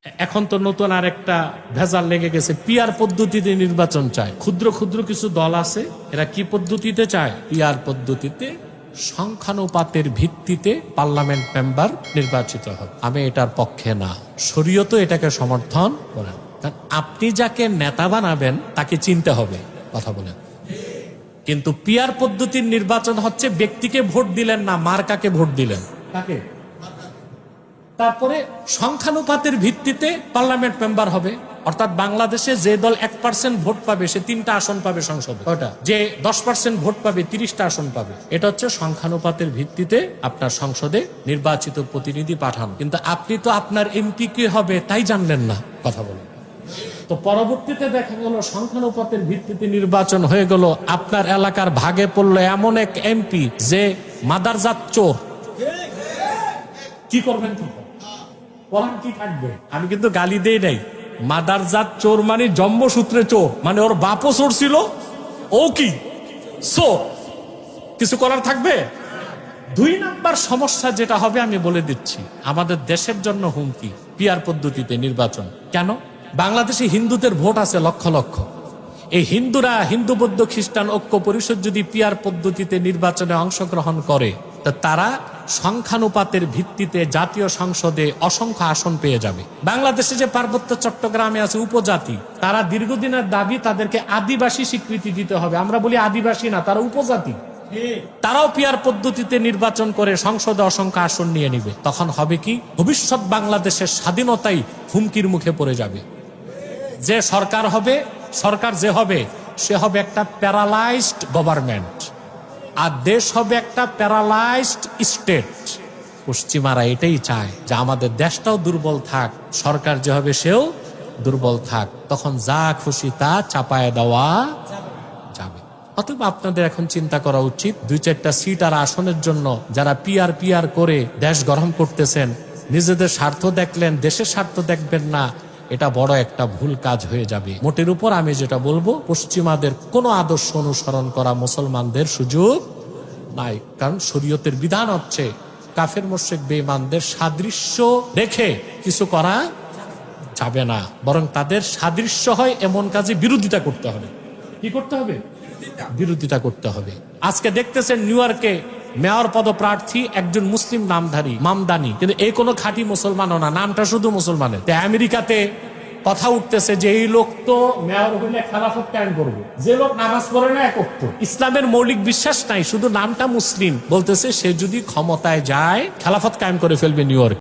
এখন তো নতুন আরেকটা ভেজাল লেগে গেছে, পিআর পদ্ধতিতে নির্বাচন চায়। ক্ষুদ্র ক্ষুদ্র কিছু দল আছে, এরা কি পদ্ধতিতে চায়? পিআর পদ্ধতিতে সংখ্যানুপাতের ভিত্তিতে পার্লামেন্ট মেম্বার নির্বাচিত হবে। আমি এটার পক্ষে না, শরীয়তও এটাকে সমর্থন করেন। আপনি যাকে নেতা বানাবেন তাকে চিনতে হবে, কথা বলেন। কিন্তু পিআর পদ্ধতির নির্বাচন হচ্ছে ব্যক্তিকে ভোট দিলেন না, মার্কাকে ভোট দিলেন। কাকে? তারপরে সংখ্যানুপাতের ভিত্তিতে পার্লামেন্ট মেম্বার হবে, অর্থাৎ বাংলাদেশে যে দল 1% ভোট পাবে সে 3টা আসন পাবে সংসদে, ওটা যে 10% ভোট পাবে 30টা আসন পাবে। এটা হচ্ছে সংখ্যানুপাতের ভিত্তিতে আপনার সংসদে নির্বাচিত প্রতিনিধি পাঠানো। কিন্তু আপনি তো আপনার এমপি কে হবে তাই জানলেন না, কথা বলেন। তো পরবর্তীতে দেখা গেল সংখ্যানুপাতের ভিত্তিতে নির্বাচন হয়ে গেল, আপনার এলাকার ভাগে পড়লো এমন এক এমপি যে মাদারজাত চোর। কি করবেন? বলেন কি থাকবে? আমি কিন্তু গালি দেই নাই। মাদারজাত চোর মানে জন্মসূত্রে চোর, মানে ওর বাপও চোর ছিল, ও কি চোর। কিছু করার থাকবে? 2 নাম্বার সমস্যা যেটা হবে আমি বলে দিচ্ছি, আমাদের দেশের জন্য হুমকি পিআর পদ্ধতিতে নির্বাচন। কেন? বাংলাদেশে হিন্দুদের ভোট আছে লক্ষ লক্ষ। এই হিন্দুরা, হিন্দু বৌদ্ধ খ্রিস্টান ঐক্য পরিষদ যদি পিআর পদ্ধতিতে নির্বাচনে অংশগ্রহণ করে, তা তারা সংখ্যানুপাতের ভিত্তিতে জাতীয় সংসদে অসংখ্য আসন পেয়ে যাবে। বাংলাদেশে যে পার্বত্য চট্টগ্রামে আছে উপজাতি, তারা দীর্ঘদিনের দাবি তাদেরকে আদিবাসী স্বীকৃতি দিতে হবে। আমরা বলি আদিবাসী না, তারা উপজাতি। তারাও পিআর পদ্ধতিতে নির্বাচন করে সংসদে অসংখ্য আসন নিয়ে নিবে। তখন হবে কি? ভবিষ্যৎ বাংলাদেশের স্বাধীনতাই হুমকির মুখে পড়ে যাবে। যে সরকার হবে, সরকার যে হবে, সে হবে একটা প্যারালাইজড গভর্নমেন্ট, আর দেশ হবে একটা প্যারালাইজড স্টেট। পশ্চিমারা এটাই চায় যে আমাদের দেশটাও দুর্বল থাক, সরকার যে হবে সেও দুর্বল থাক, তখন যা খুশি তা চাপায় দেওয়া যাবে। অথবা আপনাদের এখন চিন্তা করা উচিত, 2-4টা সিট আর আসনের জন্য যারা পিআর করে দেশ গরম করতেছেন, নিজেদের স্বার্থ দেখলেন, দেশের স্বার্থ দেখবেন না, এটা বড় একটা ভুল কাজ হয়ে যাবে। মোটের উপর আমি যেটা বলবো, পশ্চিমাদের কোনো আদর্শ অনুসরণ করা মুসলমানদের সুযোগ নাই। কারণ শরীয়তের বিধান হচ্ছে কাফের মুশরিক বেঈমানদের সাদৃশ্য রেখে কিছু করা যাবে না, বরং তাদের সাদৃশ্য হয় এমন কাজে বিরোধিতা করতে হবে। কি করতে হবে? বিরোধিতা করতে হবে। আজকে দেখতেছেন নিউ ইয়র্কে মেয়র পদপ্রার্থী একজন মুসলিম নামধারী, মামদানি, কিন্তু এই কোনো খাঁটি মুসলমানও না, নামটা শুধু মুসলমানের। আমেরিকাতে কথা উঠতেছে যে এই লোক তো মেয়র হইলে খেলাফত কায়েম করবে। যে লোক নামাজ পড়ে না, একত্র ইসলামের মৌলিক বিশ্বাস নাই, শুধু নামটা মুসলিম, বলতেছে সে যদি ক্ষমতায় যায় খেলাফত কায়েম করে ফেলবে নিউ ইয়র্ক।